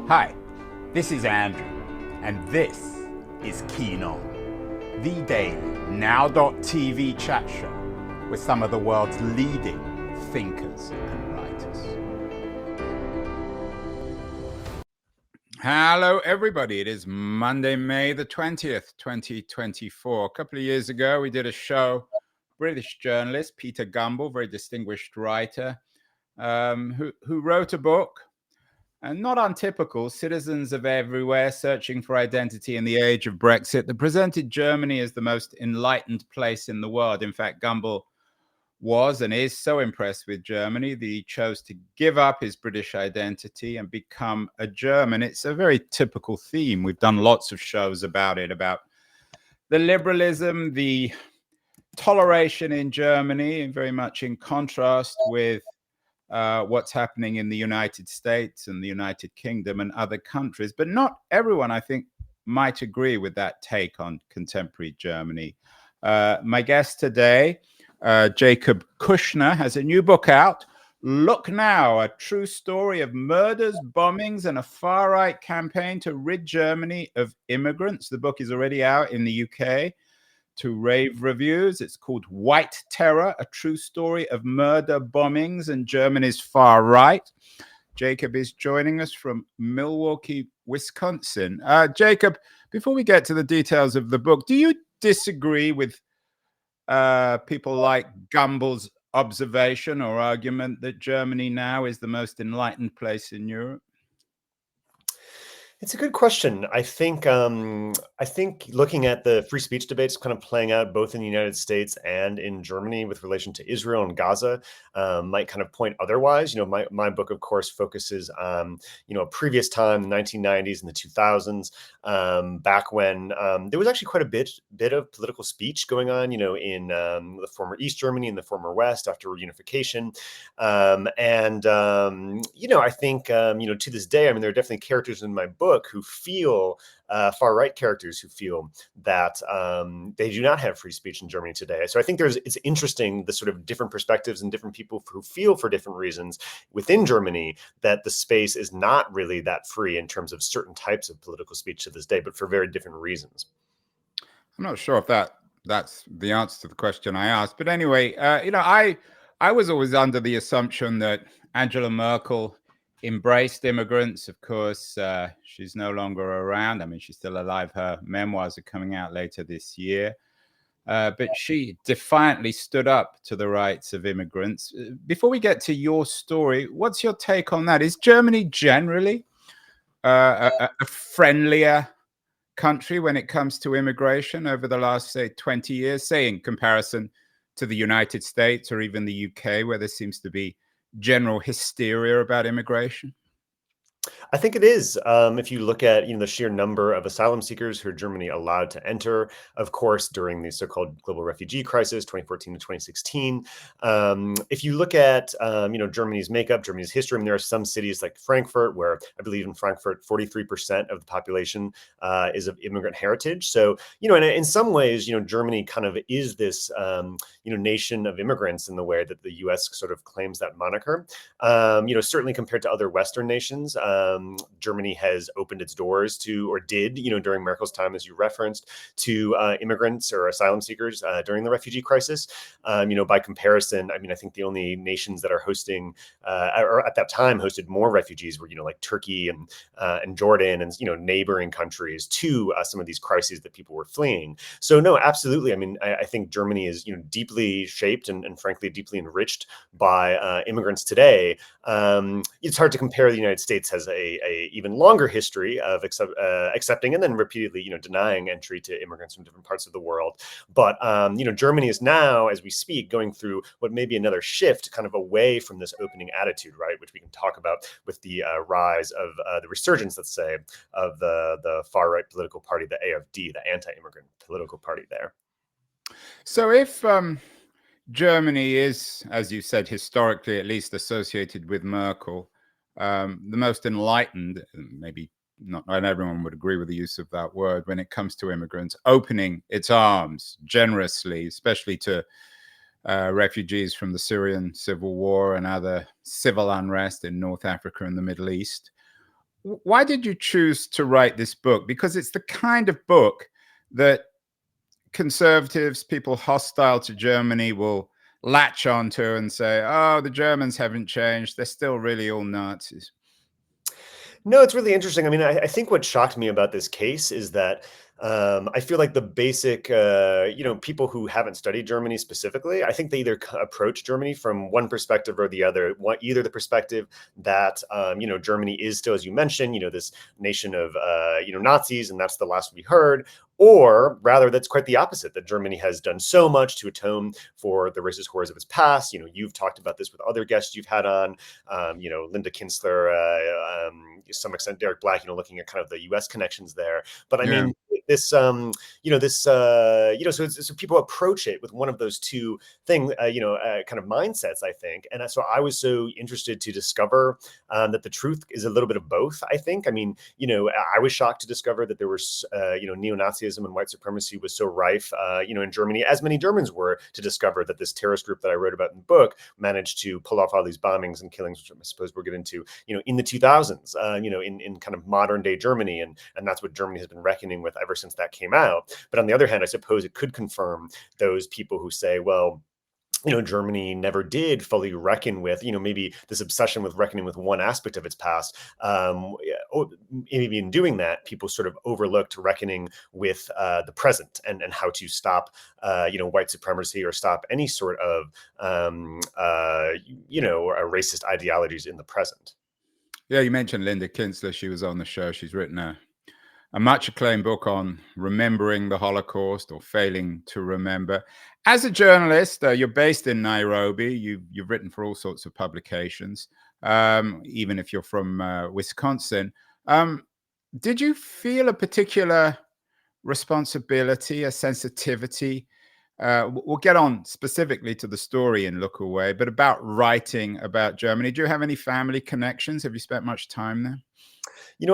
Hi, this is Andrew, and this is Keen On, the daily now.tv chat show with some of the world's leading thinkers and writers. Hello, everybody. It is Monday, May the 20th, 2024. A couple of years ago, we did a show, British journalist Peter Gumbel, very distinguished writer, who wrote a book. And not untypical, citizens of everywhere searching for identity in the age of Brexit, that presented Germany as the most enlightened place in the world. In fact, Gumbel was and is so impressed with Germany that he chose to give up his British identity and become a German. It's a very typical theme. We've done lots of shows about it, about the liberalism, the toleration in Germany, and very much in contrast with what's happening in the United States and the United Kingdom and other countries. But not everyone, I think, might agree with that take on contemporary Germany. My guest today, Jacob Kushner, has a new book out, Look Now, a true story of murders, bombings, and a far-right campaign to rid Germany of immigrants. The book is already out in the UK to rave reviews. It's called White Terror, a true story of murder, bombings, and Germany's far right. Jacob is joining us from Milwaukee, Wisconsin. Jacob, before we get to the details of the book, do you disagree with people like Gumbel's observation or argument that Germany now is the most enlightened place in Europe? It's a good question. I think looking at the free speech debates kind of playing out both in the United States and in Germany with relation to Israel and Gaza might kind of point otherwise. You know, my book, of course, focuses on, a previous time, the 1990s and the 2000s, back when there was actually quite a bit of political speech going on, in the former East Germany and the former West after reunification. I think, to this day, there are definitely characters in my book who feel far-right characters who feel that they do not have free speech in Germany today. So I think it's interesting, the sort of different perspectives and different people who feel for different reasons within Germany that the space is not really that free in terms of certain types of political speech to this day, but for very different reasons. I'm not sure if that's the answer to the question I asked. But anyway, I was always under the assumption that Angela Merkel embraced immigrants. Of course, she's no longer around. She's still alive. Her memoirs are coming out later this year. But she defiantly stood up to the rights of immigrants. Before we get to your story, what's your take on that? Is Germany generally a friendlier country when it comes to immigration over the last, say, 20 years, say in comparison to the United States or even the UK, where there seems to be general hysteria about immigration? I think it is. If you look at the sheer number of asylum seekers who are Germany allowed to enter, of course, during the so-called global refugee crisis, 2014 to 2016. If you look at Germany's makeup, Germany's history, there are some cities like Frankfurt, where I believe in Frankfurt, 43% of the population is of immigrant heritage. So in some ways, Germany kind of is this nation of immigrants in the way that the U.S. sort of claims that moniker. Certainly compared to other Western nations. Germany has opened its doors to, or did, during Merkel's time, as you referenced, to immigrants or asylum seekers during the refugee crisis. By comparison, I think the only nations that are hosting, or at that time hosted more refugees were, like Turkey and Jordan and, neighboring countries to some of these crises that people were fleeing. So no, absolutely. I think Germany is, deeply shaped and frankly, deeply enriched by immigrants today. It's hard to compare. The United States has a even longer history of accepting and then repeatedly, denying entry to immigrants from different parts of the world. But, Germany is now, as we speak, going through what may be another shift kind of away from this opening attitude, right, which we can talk about with the rise of the resurgence, let's say, of the far-right political party, the AfD, the anti-immigrant political party there. So if Germany is, as you said, historically at least associated with Merkel, the most enlightened, maybe not everyone would agree with the use of that word when it comes to immigrants, opening its arms generously, especially to refugees from the Syrian civil war and other civil unrest in North Africa and the Middle East. Why did you choose to write this book? Because it's the kind of book that conservatives, people hostile to Germany, will latch onto and say, oh, the Germans haven't changed. They're still really all Nazis. No, it's really interesting. I mean, I think what shocked me about this case is that I feel like the basic, people who haven't studied Germany specifically, I think they either approach Germany from one perspective or the other. Either the perspective that, Germany is still, as you mentioned, this nation of, Nazis, and that's the last we heard. Or rather, that's quite the opposite, that Germany has done so much to atone for the racist horrors of its past. You've talked about this with other guests you've had on, Linda Kinsler, to some extent, Derek Black, looking at kind of the US connections there. But I mean, this, so people approach it with one of those two things, kind of mindsets, I think. And so I was so interested to discover that the truth is a little bit of both, I think. I mean, I was shocked to discover that there was, neo-Nazism and white supremacy was so rife, in Germany, as many Germans were, to discover that this terrorist group that I wrote about in the book managed to pull off all these bombings and killings, which I suppose we'll get into, in the 2000s, in kind of modern day Germany. And that's what Germany has been reckoning with ever since that came out. But on the other hand, I suppose it could confirm those people who say, well, Germany never did fully reckon with, maybe this obsession with reckoning with one aspect of its past. Maybe in doing that, people sort of overlooked reckoning with the present and how to stop, white supremacy or stop any sort of, racist ideologies in the present. Yeah, you mentioned Linda Kinsler. She was on the show. She's written a much acclaimed book on remembering the Holocaust or failing to remember. As a journalist, you're based in Nairobi. You've written for all sorts of publications, even if you're from Wisconsin. Did you feel a particular responsibility, a sensitivity? We'll get on specifically to the story in Look Away, but about writing about Germany. Do you have any family connections? Have you spent much time there?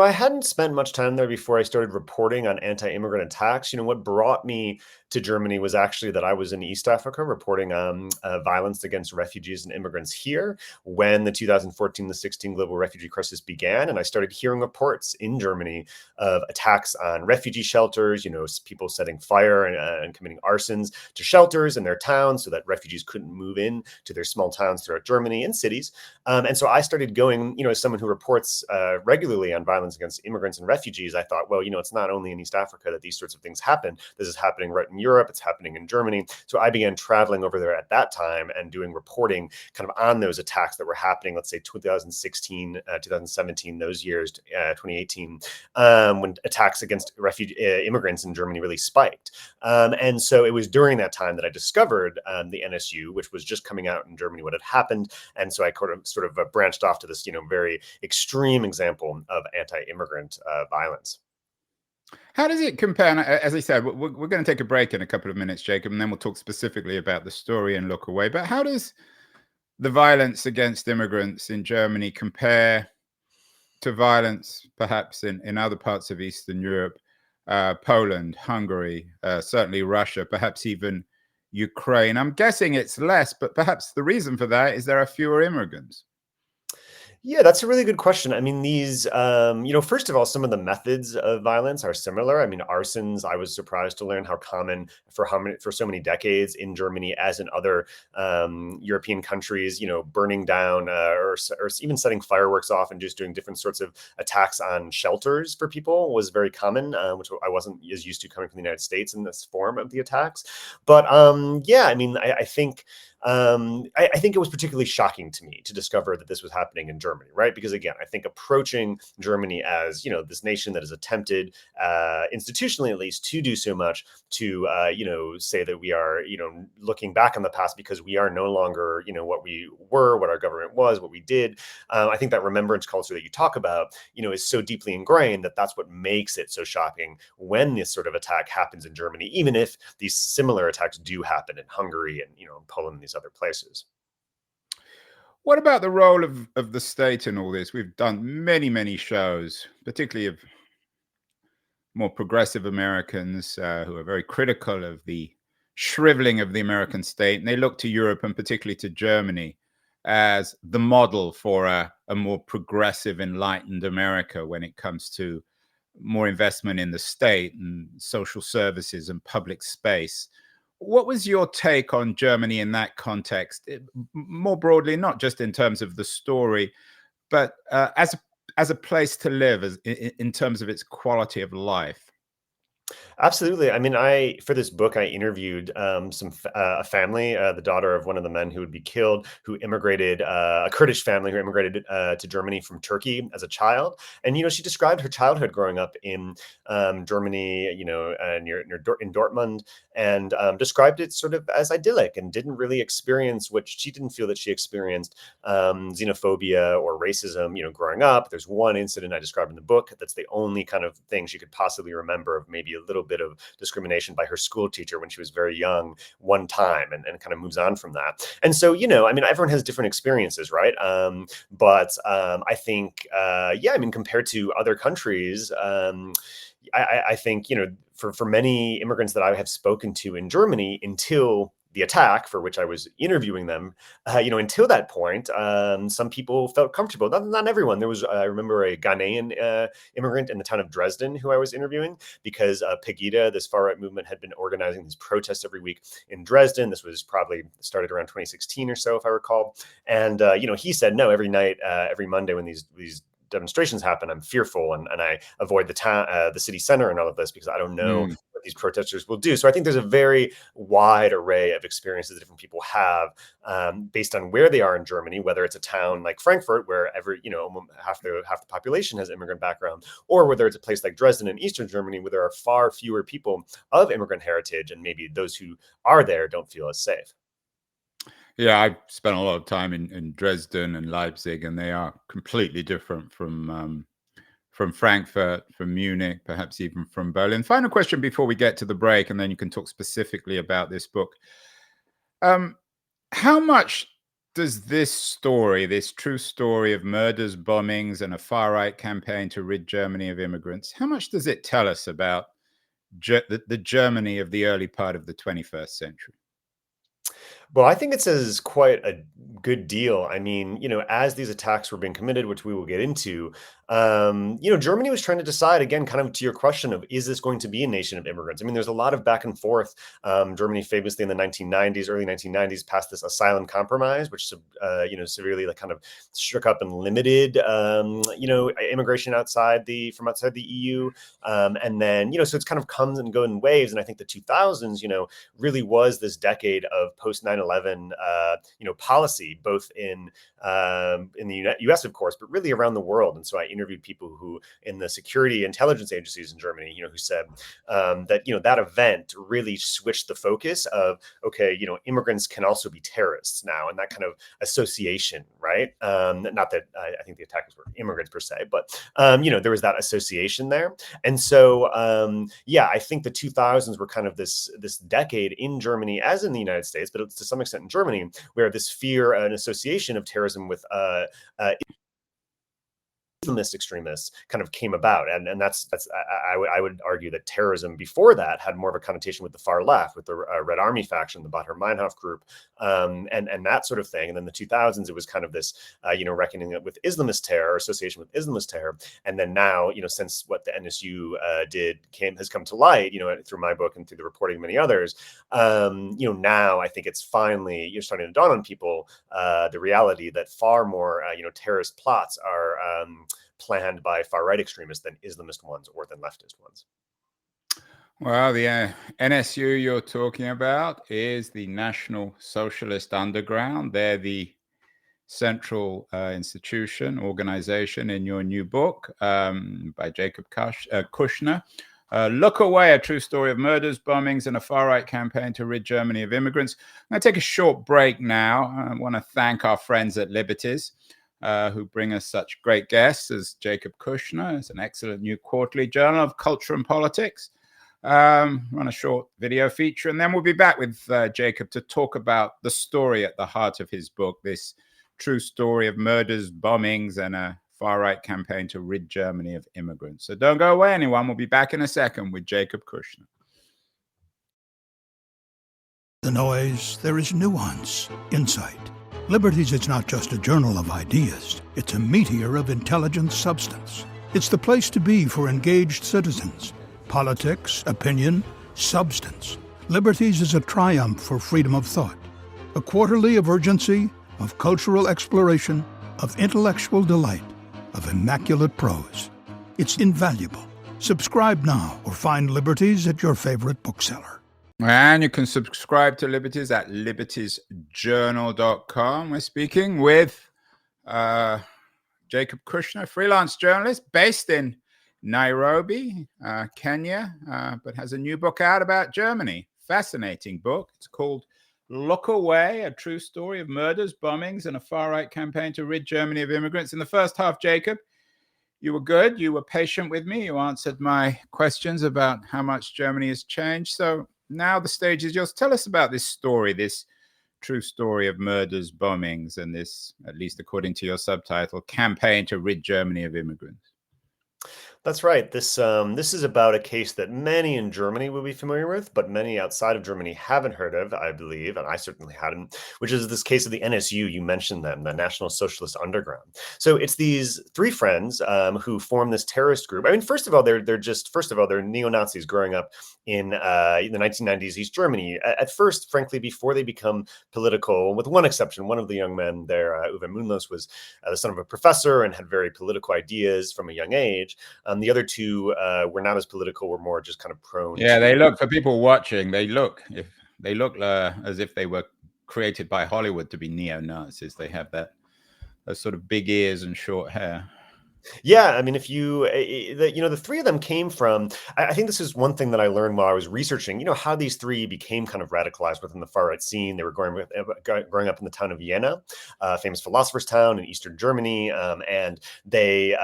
I hadn't spent much time there before I started reporting on anti-immigrant attacks. What brought me to Germany was actually that I was in East Africa reporting on violence against refugees and immigrants here when the 2014-16 global refugee crisis began. And I started hearing reports in Germany of attacks on refugee shelters, people setting fire and committing arsons to shelters in their towns so that refugees couldn't move in to their small towns throughout Germany and cities. And so I started going, as someone who reports regularly on violence against immigrants and refugees, I thought, well, it's not only in East Africa that these sorts of things happen. This is happening right in Europe. It's happening in Germany. So I began traveling over there at that time and doing reporting kind of on those attacks that were happening, let's say 2016, 2017, those years, 2018, when attacks against immigrants in Germany really spiked. And so it was during that time that I discovered the NSU, which was just coming out in Germany, what had happened. And so I sort of branched off to this, very extreme example of anti-immigrant violence. How does it compare? As I said, we're going to take a break in a couple of minutes, Jacob, and then we'll talk specifically about the story and Look Away. But how does the violence against immigrants in Germany compare to violence perhaps in other parts of Eastern Europe, Poland, Hungary, certainly Russia, perhaps even Ukraine? I'm guessing it's less, but perhaps the reason for that is there are fewer immigrants. Yeah, that's a really good question. I mean, these, first of all, some of the methods of violence are similar. I mean, arsons, I was surprised to learn how common for so many decades in Germany as in other European countries, burning down or even setting fireworks off and just doing different sorts of attacks on shelters for people was very common, which I wasn't as used to coming from the United States in this form of the attacks. But yeah, I mean, I think I think it was particularly shocking to me to discover that this was happening in Germany, right? Because again, I think approaching Germany as, this nation that has attempted, institutionally at least, to do so much to, say that we are, looking back on the past because we are no longer, what we were, what our government was, what we did. I think that remembrance culture that you talk about, is so deeply ingrained that that's what makes it so shocking when this sort of attack happens in Germany, even if these similar attacks do happen in Hungary and, in Poland and these other places. What about the role of the state in all this? We've done many, many shows, particularly of more progressive Americans who are very critical of the shriveling of the American state. And they look to Europe and particularly to Germany as the model for a a more progressive, enlightened America when it comes to more investment in the state and social services and public space. What was your take on Germany in that context, more broadly, not just in terms of the story, but as a place to live, in terms of its quality of life? Absolutely. I mean, for this book, I interviewed a family, the daughter of one of the men who would be killed, who immigrated, a Kurdish family who immigrated to Germany from Turkey as a child. And she described her childhood growing up in Germany, in Dortmund, and described it sort of as idyllic, and didn't really experience what she didn't feel that she experienced, xenophobia or racism. Growing up, there's one incident I described in the book that's the only kind of thing she could possibly remember of maybe a little bit of discrimination by her school teacher when she was very young one time, and kind of moves on from that. And so, I mean, everyone has different experiences, right? But I think, compared to other countries, I think, for many immigrants that I have spoken to in Germany, until the attack for which I was interviewing them, until that point, some people felt comfortable. Not everyone. There was, I remember, a Ghanaian immigrant in the town of Dresden who I was interviewing, because Pegida, this far-right movement, had been organizing these protests every week in Dresden. This was probably started around 2016 or so, if I recall. And, he said, no, every night, every Monday when these demonstrations happen, I'm fearful, and I avoid the town, the city center, and all of this, because I don't know what these protesters will do. So I think there's a very wide array of experiences that different people have, based on where they are in Germany, whether it's a town like Frankfurt, where half the population has immigrant background, or whether it's a place like Dresden in Eastern Germany, where there are far fewer people of immigrant heritage, and maybe those who are there don't feel as safe. Yeah, I've spent a lot of time in Dresden and Leipzig, and they are completely different from Frankfurt, from Munich, perhaps even from Berlin. Final question before we get to the break, and then you can talk specifically about this book. How much does this story, this true story of murders, bombings, and a far-right campaign to rid Germany of immigrants, how much does it tell us about the Germany of the early part of the 21st century? Well, I think it says quite a good deal. I mean, as these attacks were being committed, which we will get into, Germany was trying to decide, again, kind of to your question of, is this going to be a nation of immigrants? I mean, there's a lot of back and forth. Germany famously in the 1990s, early 1990s, passed this asylum compromise, which, severely kind of shook up and limited, immigration from outside the EU. And then, so it's kind of comes and goes in waves. And I think the 2000s, really was this decade of post 9/11, policy, both in the U.S., of course, but really around the world. And so I interviewed people who, in the security intelligence agencies in Germany, who said that that event really switched the focus of, okay, immigrants can also be terrorists now, and that kind of association, right? Not that I think the attackers were immigrants per se, but there was that association there. And so I think the 2000s were kind of this decade in Germany, as in the United States, but to some extent in Germany, where this fear and association of terrorism with Islamist extremists kind of came about, and that's I would argue that terrorism before that had more of a connotation with the far left, with the Red Army faction, the Baader Meinhof group, and that sort of thing. And then the 2000s, it was kind of this reckoning with Islamist terror, association with Islamist terror. And then now, since what the NSU has come to light, through my book and through the reporting of many others, now I think it's finally starting to dawn on people the reality that far more terrorist plots are planned by far-right extremists than Islamist ones or than leftist ones. Well, the NSU you're talking about is the National Socialist Underground. They're the central organization in your new book by Jacob Kushner. Look Away, a true story of murders, bombings, and a far-right campaign to rid Germany of immigrants. I'm going to take a short break now. I want to thank our friends at Liberties, who bring us such great guests as Jacob Kushner. It's an excellent new quarterly journal of culture and politics. Run a short video feature, and then we'll be back with Jacob to talk about the story at the heart of his book, this true story of murders, bombings, and a far-right campaign to rid Germany of immigrants. So don't go away, anyone. We'll be back in a second with Jacob Kushner. The noise, there is nuance, insight, Liberties is not just a journal of ideas. It's a meteor of intelligent substance. It's the place to be for engaged citizens. Politics, opinion, substance. Liberties is a triumph for freedom of thought. A quarterly of urgency, of cultural exploration, of intellectual delight, of immaculate prose. It's invaluable. Subscribe now or find Liberties at your favorite bookseller. And you can subscribe to Liberties at libertiesjournal.com. We're speaking with Jacob Kushner, freelance journalist based in Nairobi, Kenya, but has a new book out about Germany. Fascinating book. It's called Look Away, a true story of murders, bombings, and a far-right campaign to rid Germany of immigrants. In the first half, Jacob, you were good. You were patient with me. You answered my questions about how much Germany has changed. So now the stage is yours. Tell us about this story, this true story of murders, bombings, and this, at least according to your subtitle, campaign to rid Germany of immigrants. That's right. This is about a case that many in Germany will be familiar with, but many outside of Germany haven't heard of, I believe, and I certainly hadn't, which is this case of the NSU. You mentioned them, the National Socialist Underground. So it's these three friends who form this terrorist group. I mean, first of all, they're neo-Nazis growing up in the 1990s East Germany. At first, frankly, before they become political, with one exception, one of the young men there, Uwe Mündlos, was the son of a professor and had very political ideas from a young age. The other two were not as political, were more just kind of prone. Yeah, they look, for people watching, they look as if they were created by Hollywood to be neo-Nazis. They have those sort of big ears and short hair. Yeah, I mean, if you, the three of them came from, I think this is one thing that I learned while I was researching, how these three became kind of radicalized within the far right scene. They were growing up in the town of Vienna, famous philosopher's town in Eastern Germany. And they,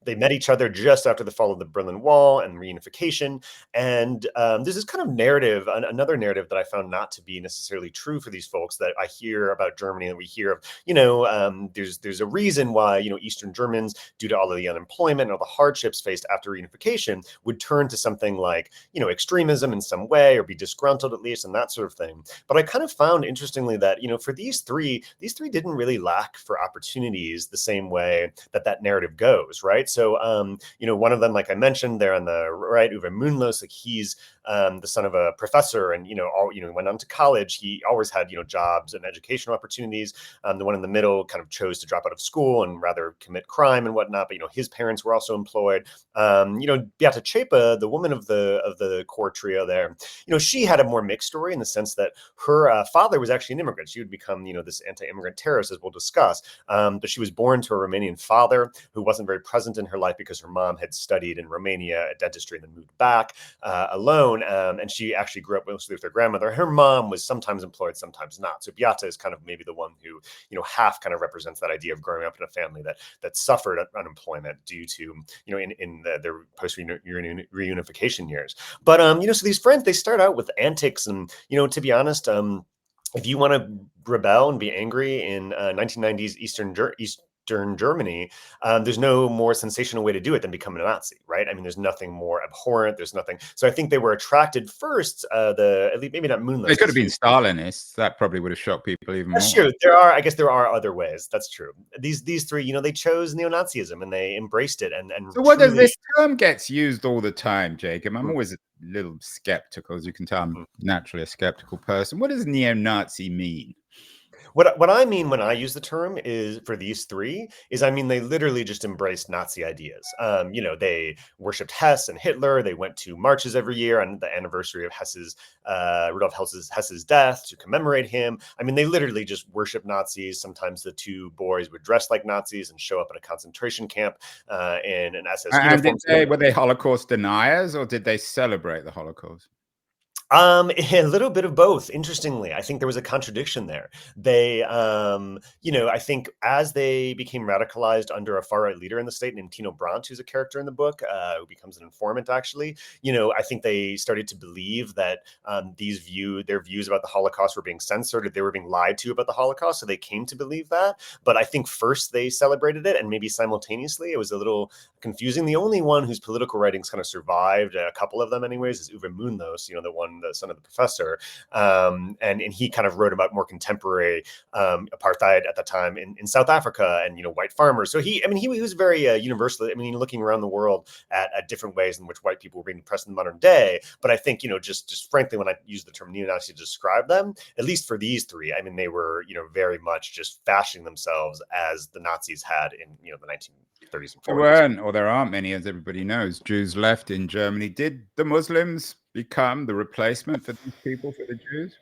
they met each other just after the fall of the Berlin Wall and reunification. And there's this kind of narrative, another narrative that I found not to be necessarily true for these folks that I hear about Germany, and we hear of, there's a reason why, Eastern Germans, due to all of the unemployment and all the hardships faced after reunification, would turn to something like, extremism in some way, or be disgruntled at least, and that sort of thing. But I kind of found, interestingly, that, for these three didn't really lack for opportunities the same way that narrative goes, right? So, one of them, like I mentioned, there on the right, Uwe Mündlos, like he's the son of a professor, and went on to college. He always had jobs and educational opportunities. The one in the middle kind of chose to drop out of school and rather commit crime and whatnot. But his parents were also employed. Beata Zschäpe, the woman of the core trio there, she had a more mixed story in the sense that her father was actually an immigrant. She would become this anti-immigrant terrorist, as we'll discuss. But she was born to a Romanian father who wasn't very present in her life because her mom had studied in Romania at dentistry and then moved back alone. And she actually grew up mostly with her grandmother. Her mom was sometimes employed, sometimes not. So Beata is kind of maybe the one who, half kind of represents that idea of growing up in a family that suffered unemployment due to, in their post-reunification years. But, so these friends, they start out with antics and, to be honest, if you want to rebel and be angry in 1990s Eastern Germany, there's no more sensational way to do it than become a Nazi, right? I mean, there's nothing more abhorrent. There's nothing. So I think they were attracted first. At least maybe not Mündlos. They could have been Stalinists. That probably would have shocked people even more. That's true. I guess there are other ways. That's true. These three, they chose neo-Nazism and they embraced it. And so what does this term gets used all the time, Jacob? I'm always a little skeptical, as you can tell. I'm naturally a skeptical person. What does neo-Nazi mean? What I mean when I use the term is for these three is, I mean, they literally just embraced Nazi ideas. They worshipped Hess and Hitler. They went to marches every year on the anniversary of Rudolf Hess's death to commemorate him. I mean, they literally just worship Nazis. Sometimes the two boys would dress like Nazis and show up at a concentration camp in an SS uniform. And were they Holocaust deniers, or did they celebrate the Holocaust? A little bit of both. Interestingly, I think there was a contradiction there. They, I think as they became radicalized under a far right leader in the state named Tino Brandt, who's a character in the book, who becomes an informant, actually, I think they started to believe that their views about the Holocaust were being censored, or they were being lied to about the Holocaust. So they came to believe that. But I think first they celebrated it, and maybe simultaneously, it was a little confusing. The only one whose political writings kind of survived, a couple of them anyways, is Uwe Mündlos, the one being the son of the professor. And he kind of wrote about more contemporary apartheid at the time in South Africa and, white farmers. So he was very universal. Looking around the world at different ways in which white people were being oppressed in the modern day. But I think, just frankly, when I use the term neo-Nazi to describe them, at least for these three, they were, very much just fashioning themselves as the Nazis had in, the 1930s and 40s. There aren't many, as everybody knows, Jews left in Germany. Did the Muslims become the replacement for these people, for the Jews?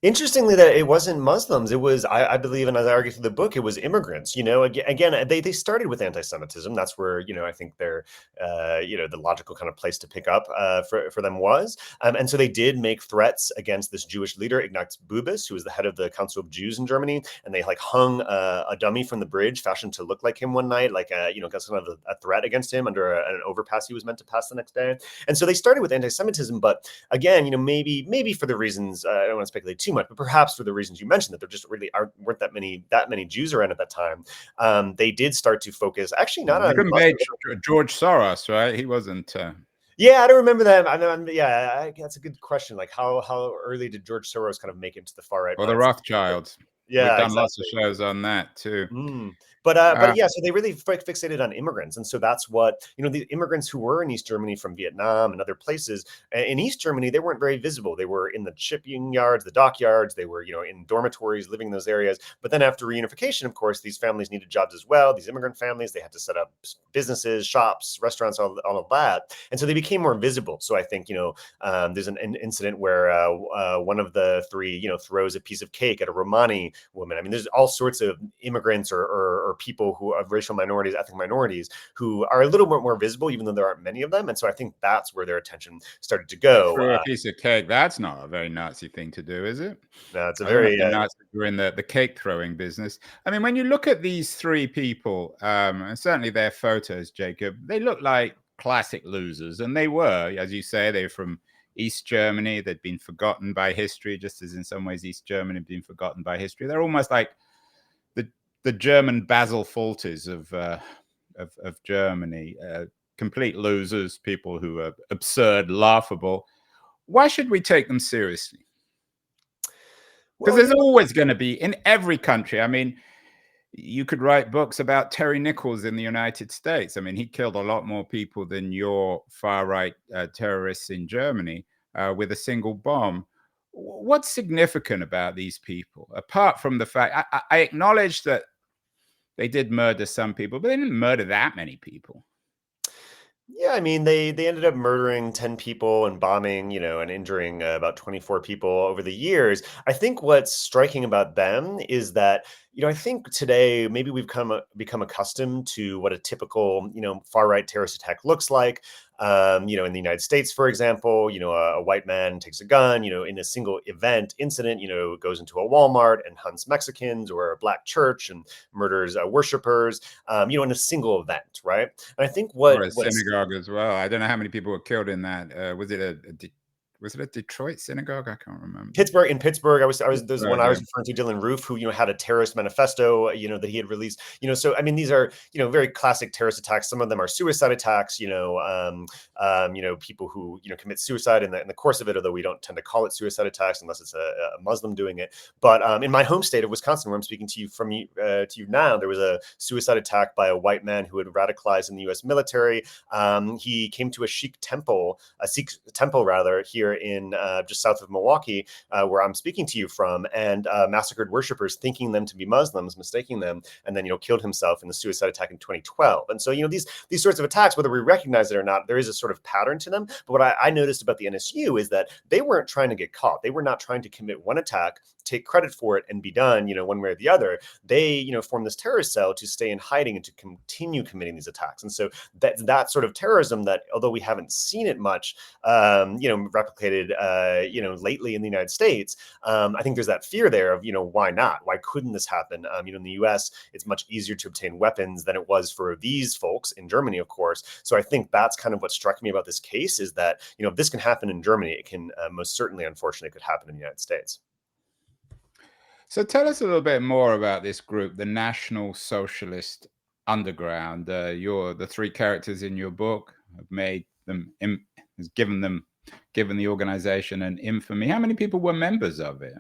Interestingly, that it wasn't Muslims. It was, I believe, and as I argue through the book, it was immigrants. Again, they started with anti-Semitism. That's where, I think they're, the logical kind of place to pick up for them was. And so they did make threats against this Jewish leader, Ignaz Bubis, who was the head of the Council of Jews in Germany. And they hung a dummy from the bridge, fashioned to look like him one night, got kind of a threat against him under an overpass he was meant to pass the next day. And so they started with anti-Semitism, but again, maybe for the reasons, I don't want to speculate too much, but perhaps for the reasons you mentioned, that there just really weren't that many Jews around at that time. They did start to focus, actually, not on George Soros, right? He wasn't. Yeah, I don't remember that. That's a good question. Like how early did George Soros kind of make it to the far right? Or the Rothschilds. Yeah, we've done lots of shows on that too. But yeah, so they really fixated on immigrants. And so that's what, the immigrants who were in East Germany from Vietnam and other places, in East Germany, they weren't very visible. They were in the shipping yards, the dockyards, they were, in dormitories, living in those areas. But then after reunification, of course, these families needed jobs as well. These immigrant families, they had to set up businesses, shops, restaurants, all of that. And so they became more visible. So I think, there's an incident where one of the three, throws a piece of cake at a Romani woman. There's all sorts of immigrants or people who are racial minorities, ethnic minorities, who are a little bit more visible, even though there aren't many of them. And so I think that's where their attention started to go. Throw a piece of cake. That's not a very Nazi thing to do, is it? No, it's a very Nazis were in the cake throwing business. When you look at these three people, and certainly their photos, Jacob, they look like classic losers. And they were, as you say, they're from East Germany. They'd been forgotten by history, just as in some ways East Germany had been forgotten by history. They're almost like the German Basil Fawltys of Germany, complete losers, people who are absurd, laughable. Why should we take them seriously? Because there's always going to be, in every country, you could write books about Terry Nichols in the United States. He killed a lot more people than your far-right terrorists in Germany with a single bomb. What's significant about these people, apart from the fact, I acknowledge that they did murder some people, but they didn't murder that many people. Yeah, they ended up murdering 10 people and bombing, and injuring about 24 people over the years. I think what's striking about them is that, I think today maybe we've become accustomed to what a typical, far-right terrorist attack looks like. In the United States, for example, a white man takes a gun, in a single incident, goes into a Walmart and hunts Mexicans, or a black church and murders worshipers, in a single event, right? And I think or a synagogue as well. I don't know how many people were killed in that. Was it a Detroit synagogue? I can't remember. In Pittsburgh, there's one I was referring to, Dylan Roof, who, had a terrorist manifesto, that he had released, so, these are, very classic terrorist attacks. Some of them are suicide attacks, people who, commit suicide in the course of it, although we don't tend to call it suicide attacks unless it's a Muslim doing it. But in my home state of Wisconsin, where I'm speaking to you now, there was a suicide attack by a white man who had radicalized in the U.S. military. He came to a Sikh temple here in just south of Milwaukee, where I'm speaking to you from, and massacred worshipers, thinking them to be Muslims, mistaking them, and then killed himself in the suicide attack in 2012. And so these sorts of attacks, whether we recognize it or not, there is a sort of pattern to them. But what I noticed about the NSU is that they weren't trying to get caught. They were not trying to commit one attack, take credit for it, and be done, one way or the other. They formed this terrorist cell to stay in hiding and to continue committing these attacks. And so that sort of terrorism, that although we haven't seen it much, replicated, lately in the United States, I think there's that fear there of, why not? Why couldn't this happen? In the US, it's much easier to obtain weapons than it was for these folks in Germany, of course. So I think that's kind of what struck me about this case, is that, if this can happen in Germany, it can most certainly, unfortunately, could happen in the United States. So tell us a little bit more about this group, the National Socialist Underground. The three characters in your book have made them, has given them given the organization and infamy. How many people were members of it?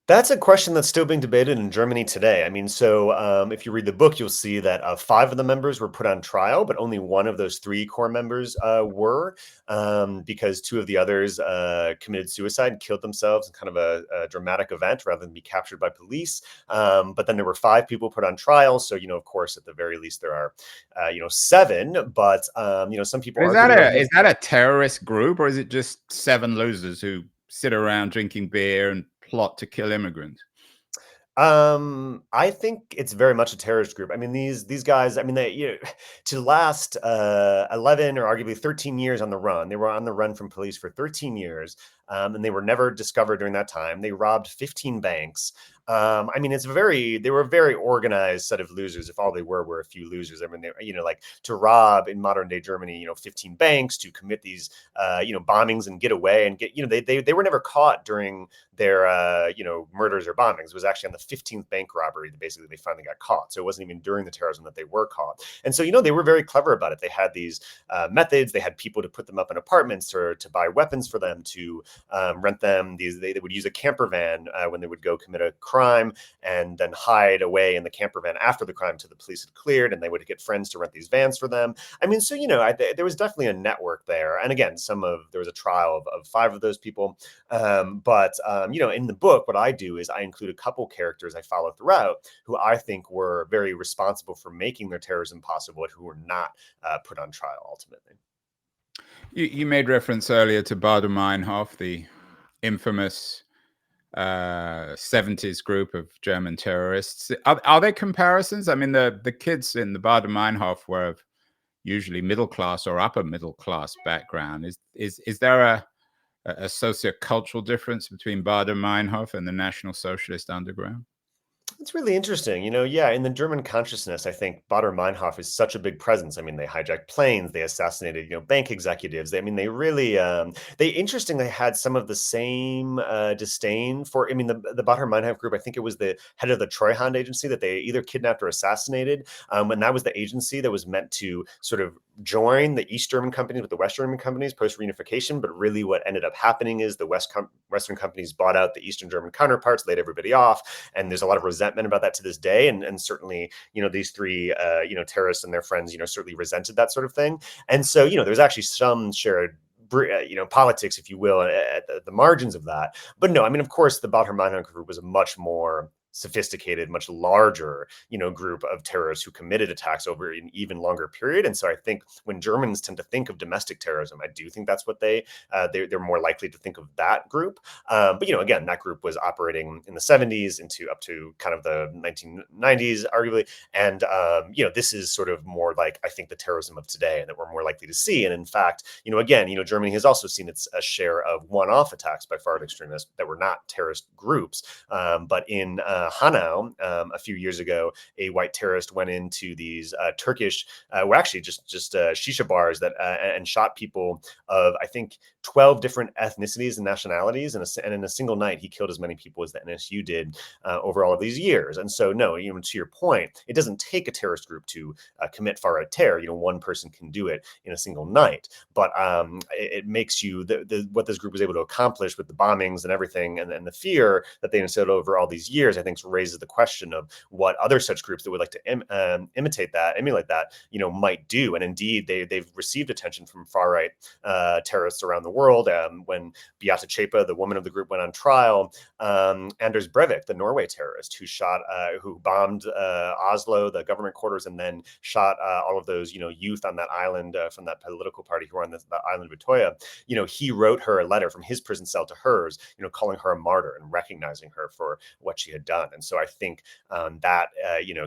That's a question that's still being debated in Germany today. I mean, so if you read the book, you'll see that 5 of the members were put on trial, but only one of those 3 core members were, because 2 of the others committed suicide and killed themselves in kind of a dramatic event rather than be captured by police. But then there were 5 people put on trial. So, of course, at the very least, there are, 7. But, some people Is that a terrorist group, or is it just 7 losers who sit around drinking beer and plot to kill immigrants? I think it's very much a terrorist group. I mean, these guys, I mean, they, to last 11 or arguably 13 years on the run, they were on the run from police for 13 years, and they were never discovered during that time. They robbed 15 banks. I mean, they were a very organized set of losers. If all they were a few losers. I mean, they, like to rob in modern day Germany, 15 banks, to commit these, bombings and get away and get, they were never caught during their, murders or bombings. It was actually on the 15th bank robbery that basically they finally got caught. So it wasn't even during the terrorism that they were caught. And so, they were very clever about it. They had these methods. They had people to put them up in apartments or to buy weapons for them, to rent them. They would use a camper van when they would go commit a crime, and then hide away in the camper van after the crime till the police had cleared, and they would get friends to rent these vans for them. I mean, so, there was definitely a network there. And again, there was a trial of 5 of those people. But in the book, what I do is I include a couple characters I follow throughout who I think were very responsible for making their terrorism possible, and who were not put on trial ultimately. You made reference earlier to Baader Meinhof, the infamous 70s group of German terrorists. Are there comparisons? I mean, the kids in the Baader Meinhof were of usually middle class or upper middle class background. Is there a sociocultural difference between Baader Meinhof and the National Socialist Underground? It's really interesting. In the German consciousness, I think Baader Meinhof is such a big presence. I mean, they hijacked planes, they assassinated, bank executives. They really, they interestingly had some of the same disdain for, the Baader Meinhof group. I think it was the head of the Treuhand agency that they either kidnapped or assassinated. And that was the agency that was meant to sort of join the East German companies with the West German companies post-reunification. But really what ended up happening is the Western companies bought out the Eastern German counterparts, laid everybody off. And there's a lot of resentment about that to this day. And certainly, these 3, terrorists and their friends, certainly resented that sort of thing. And so, there's actually some shared politics, if you will, at the margins of that. But no, I mean, of course, the Baader Meinhof group was a much more sophisticated, much larger, group of terrorists who committed attacks over an even longer period. And so I think when Germans tend to think of domestic terrorism, I do think that's what they're more likely to think of that group. But again, that group was operating in the 70s up to kind of the 1990s, arguably. And this is sort of more like, I think, the terrorism of today, and that we're more likely to see. And in fact, again, Germany has also seen its share of one-off attacks by far-right extremists that were not terrorist groups, but in Hanau, a few years ago, a white terrorist went into these Turkish, were actually just shisha bars and shot people of, I think, 12 different ethnicities and nationalities, and in a single night, he killed as many people as the NSU did over all of these years. And so, no, to your point, it doesn't take a terrorist group to commit far-right terror. One person can do it in a single night, but it makes you what this group was able to accomplish with the bombings and everything, and the fear that they instilled over all these years, I think raises the question of what other such groups that would like to emulate that, might do. And indeed, they've received attention from far-right terrorists around the world. When Beate Zschäpe, the woman of the group, went on trial, Anders Breivik, the Norway terrorist who bombed Oslo, the government quarters, and then shot all of those, youth on that island from that political party who were on the island of Utoya, he wrote her a letter from his prison cell to hers, calling her a martyr and recognizing her for what she had done. And so I think that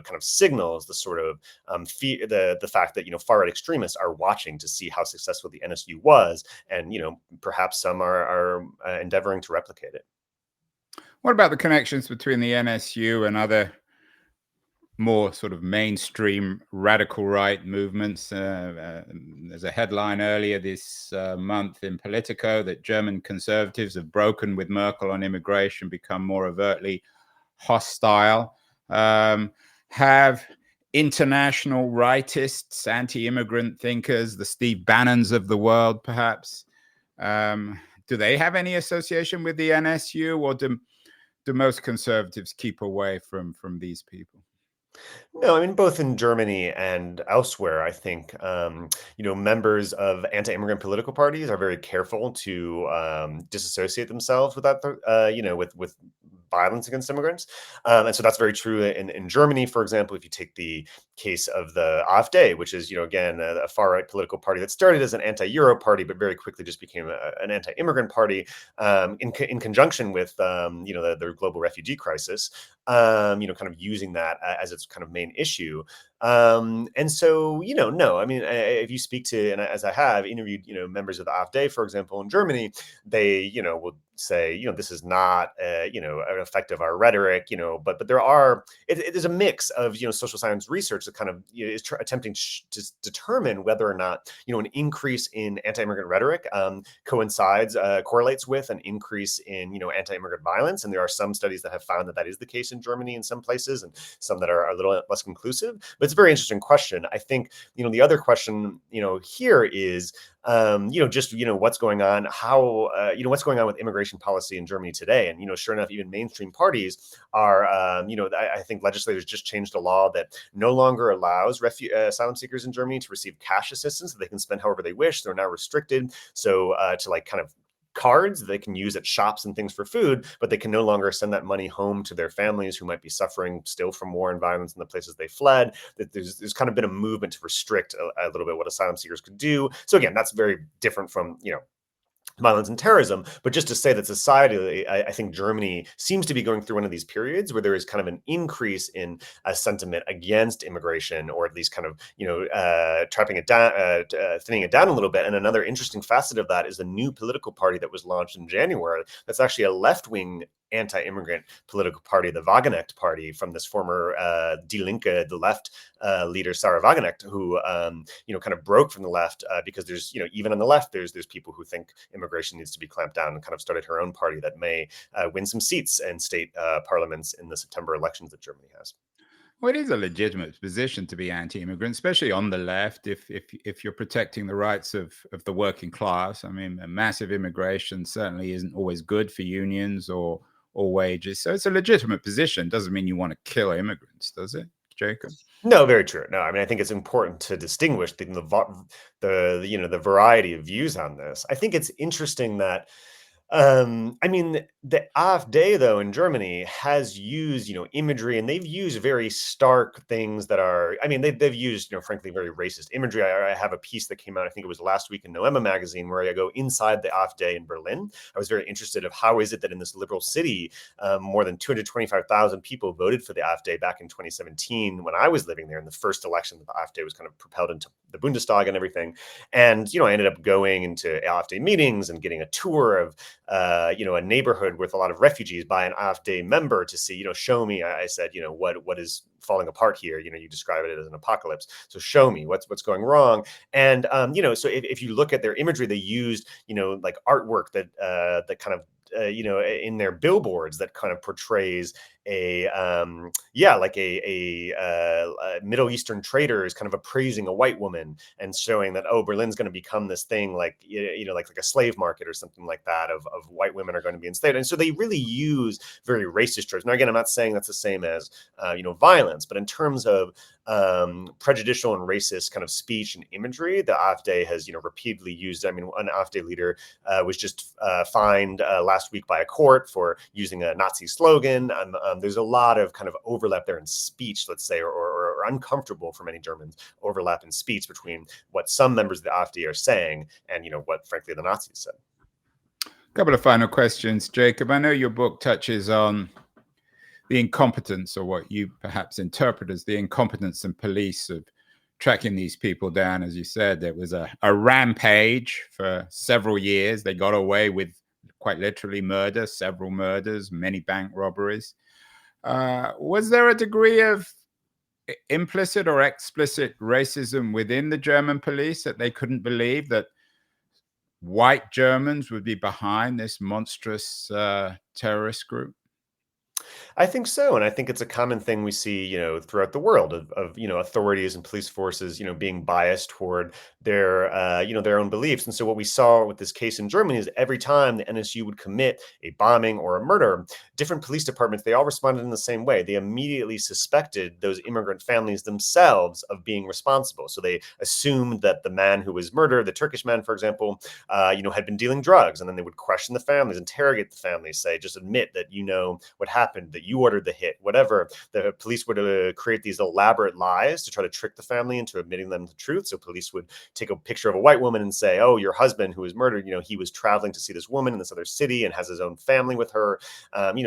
kind of signals the sort of the fact that far-right extremists are watching to see how successful the NSU was, and perhaps some are endeavoring to replicate it. What about the connections between the NSU and other more sort of mainstream radical right movements? There's a headline earlier this month in Politico that German conservatives have broken with Merkel on immigration, become more overtly hostile. Have international rightists, anti-immigrant thinkers, the Steve Bannons of the world, perhaps, Do they have any association with the NSU, or do most conservatives keep away from these people? No, I mean, both in Germany and elsewhere, I think, members of anti-immigrant political parties are very careful to disassociate themselves with that, with violence against immigrants. And so that's very true in Germany, for example. If you take the case of the AfD, which is, again, a far-right political party that started as an anti-Euro party, but very quickly just became an anti-immigrant party in conjunction with, the global refugee crisis, kind of using that as its kind of main issue. And so, no, I mean, if you speak to, and as I have interviewed, members of the AfD, for example, in Germany, they, will say, this is not, an effect of our rhetoric, but there are, it is a mix of, social science research that kind of is attempting to determine whether or not, an increase in anti-immigrant rhetoric correlates with an increase in, anti-immigrant violence. And there are some studies that have found that is the case in Germany in some places, and some that are a little less conclusive. But it's a very interesting question. I think, the other question, here is, what's going on, what's going on with immigration policy in Germany today. And, sure enough, even mainstream parties are, I think legislators just changed a law that no longer allows asylum seekers in Germany to receive cash assistance that they can spend however they wish. They're now restricted. So to kind of cards they can use at shops and things for food, but they can no longer send that money home to their families who might be suffering still from war and violence in the places they fled. That there's kind of been a movement to restrict a little bit what asylum seekers could do. So again, that's very different from, violence and terrorism. But just to say that society, I think Germany seems to be going through one of these periods where there is kind of an increase in a sentiment against immigration, or at least kind of, trapping it down, thinning it down a little bit. And another interesting facet of that is the new political party that was launched in January. That's actually a left-wing anti-immigrant political party, the Wagenknecht Party, from this former Die Linke, the left leader, Sarah Wagenknecht, who kind of broke from the left because there's, even on the left, there's people who think immigration needs to be clamped down, and kind of started her own party that may win some seats in state parliaments in the September elections that Germany has. Well, it is a legitimate position to be anti-immigrant, especially on the left, if you're protecting the rights of the working class. I mean, a massive immigration certainly isn't always good for unions or wages. So it's a legitimate position. Doesn't mean you want to kill immigrants, does it, Jacob? No, very true. No, I mean, I think it's important to distinguish the variety of views on this. I think it's interesting that I mean, the AfD, though, in Germany has used, imagery, and they've used very stark things that are, I mean, they've used, frankly, very racist imagery. I have a piece that came out, I think it was last week in Noema magazine, where I go inside the AfD in Berlin. I was very interested of how is it that in this liberal city, more than 225,000 people voted for the AfD back in 2017 when I was living there in the first election that the AfD was kind of propelled into the Bundestag and everything. And, I ended up going into AfD meetings and getting a tour of, a neighborhood with a lot of refugees by an AfD member to see, show me, I said, what is falling apart here? You describe it as an apocalypse. So show me what's going wrong. And, so if you look at their imagery, they used, like artwork that kind of, in their billboards that kind of portrays a Middle Eastern trader is kind of appraising a white woman and showing that, oh, Berlin's going to become this thing like a slave market or something like that of white women are going to be enslaved. And so they really use very racist tropes. Now, again, I'm not saying that's the same as, violence, but in terms of prejudicial and racist kind of speech and imagery, the AfD has, repeatedly used. I mean, an AfD leader was just fined last week by a court for using a Nazi slogan. There's a lot of kind of overlap there in speech, let's say, or uncomfortable for many Germans overlap in speech between what some members of the AfD are saying and, what, frankly, the Nazis said. A couple of final questions, Jacob. I know your book touches on the incompetence, or what you perhaps interpret as the incompetence in police of tracking these people down. As you said, there was a rampage for several years. They got away with quite literally murder, several murders, many bank robberies. Was there a degree of implicit or explicit racism within the German police that they couldn't believe that white Germans would be behind this monstrous terrorist group? I think so, and I think it's a common thing we see, throughout the world of authorities and police forces, being biased toward their, their own beliefs. And so what we saw with this case in Germany is every time the NSU would commit a bombing or a murder, different police departments, they all responded in the same way. They immediately suspected those immigrant families themselves of being responsible. So they assumed that the man who was murdered, the Turkish man, for example, had been dealing drugs, and then they would question the families, interrogate the families, say, just admit that you know what happened, that you ordered the hit, whatever. The police would create these elaborate lies to try to trick the family into admitting them the truth. So police would take a picture of a white woman and say, oh, your husband who was murdered, he was traveling to see this woman in this other city and has his own family with her.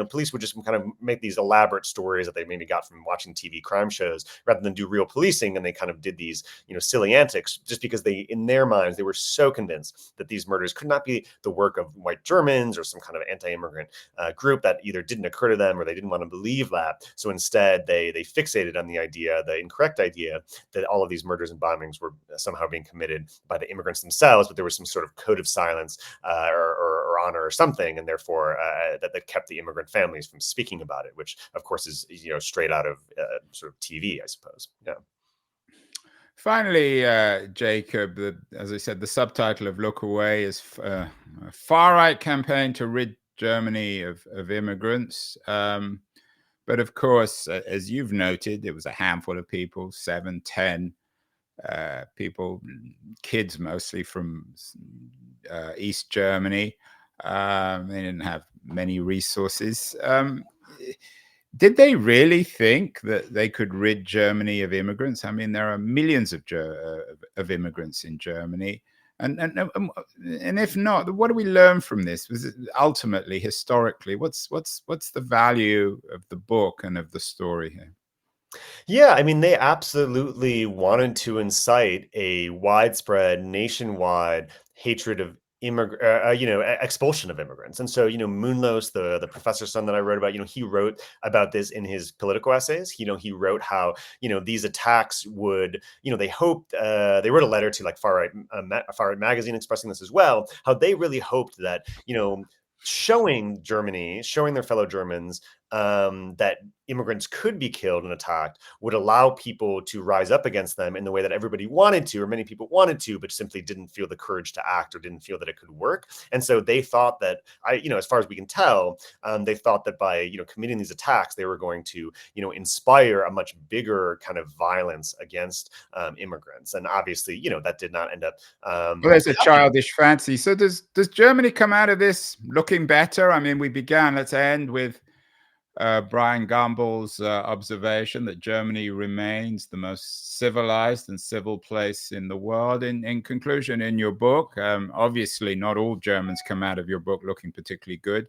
Police would just kind of make these elaborate stories that they maybe got from watching TV crime shows rather than do real policing. And they kind of did these, silly antics just because they, in their minds, they were so convinced that these murders could not be the work of white Germans or some kind of anti-immigrant group that either didn't occur to them or they didn't want to believe that. So instead, they fixated on the incorrect idea that all of these murders and bombings were somehow being committed by the immigrants themselves, but there was some sort of code of silence or honor or something, and therefore that kept the immigrant families from speaking about it, which of course is straight out of sort of TV, I suppose. Yeah. Finally, Jacob, as I said, the subtitle of Look Away is a far-right campaign to rid Germany of immigrants. But of course, as you've noted, it was a handful of people, 7, 10 people, kids mostly from East Germany. They didn't have many resources. Did they really think that they could rid Germany of immigrants? I mean, there are millions of immigrants in Germany. And if not, what do we learn from this? Was it ultimately, historically, what's the value of the book and of the story here? Yeah, I mean, they absolutely wanted to incite a widespread, nationwide hatred of expulsion of immigrants. And so, Moonlos, the professor's son that I wrote about, he wrote about this in his political essays. He wrote how, these attacks would, they hoped, they wrote a letter to like Far Right magazine expressing this as well, how they really hoped that, showing their fellow Germans that immigrants could be killed and attacked would allow people to rise up against them in the way that everybody wanted to, or many people wanted to, but simply didn't feel the courage to act or didn't feel that it could work. And so they thought that, as far as we can tell, they thought that by, committing these attacks, they were going to, inspire a much bigger kind of violence against immigrants. And obviously, that did not end up. Well, there's a childish fancy. So does Germany come out of this looking better? I mean, let's end with Brian Gumbel's observation that Germany remains the most civilized and civil place in the world. In conclusion, in your book, obviously not all Germans come out of your book looking particularly good,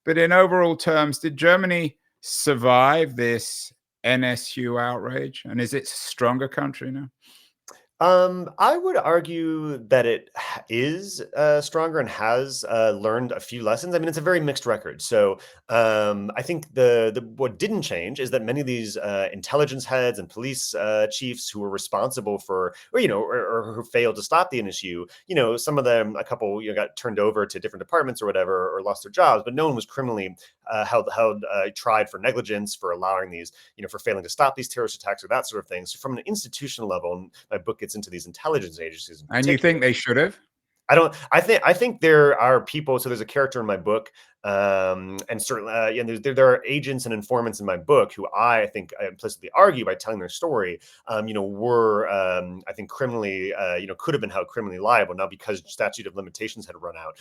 but in overall terms, did Germany survive this NSU outrage? And is it a stronger country now? I would argue that it is stronger and has learned a few lessons. I mean, it's a very mixed record. So I think what didn't change is that many of these intelligence heads and police chiefs who were responsible for, or who failed to stop the NSU, some of them, a couple, got turned over to different departments or whatever, or lost their jobs, but no one was criminally tried for negligence, for allowing these, for failing to stop these terrorist attacks or that sort of thing. So from an institutional level, my book gets into these intelligence agencies. And you think they should have? I think there are people. So there's a character in my book, and certainly, there are agents and informants in my book who I think I implicitly argue by telling their story, were I think criminally, could have been held criminally liable. Now, because statute of limitations had run out,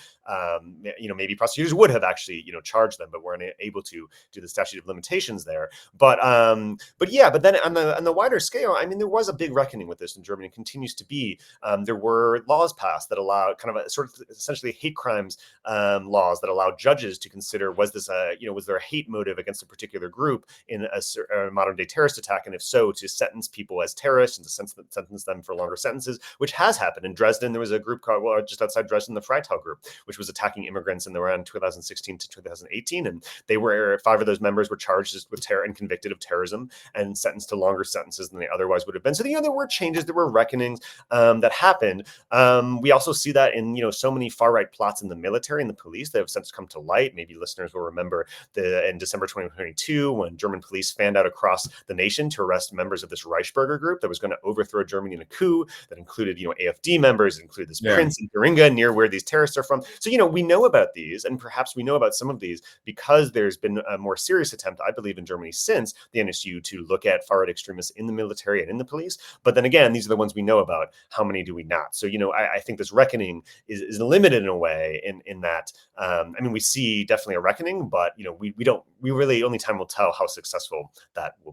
maybe prosecutors would have actually, charged them, but weren't able to do the statute of limitations there. But then on the wider scale, I mean, there was a big reckoning with this in Germany. It continues to be. There were laws passed that allow kind of a sort of essentially hate crimes laws that allow judges to consider, was there a hate motive against a particular group in a modern day terrorist attack, and if so, to sentence people as terrorists and to sentence them for longer sentences, which has happened in Dresden. There was a group called, just outside Dresden, the Freital group, which was attacking immigrants in around 2016 to 2018, and 5 of those members were charged with terror and convicted of terrorism and sentenced to longer sentences than they otherwise would have been. So there were changes, there were reckonings that happened. We also see that in so many far right plots in the military and the police that have since come to light. right. Maybe listeners will remember in December 2022, when German police fanned out across the nation to arrest members of this Reichsbürger group that was going to overthrow Germany in a coup that included, AfD members, included this prince in Thuringia near where these terrorists are from. So, we know about these, and perhaps we know about some of these because there's been a more serious attempt, I believe, in Germany since the NSU to look at far-right extremists in the military and in the police. But then again, these are the ones we know about. How many do we not? So, I think this reckoning is limited in a way in that, we see definitely a reckoning, but, we really, only time will tell how successful that will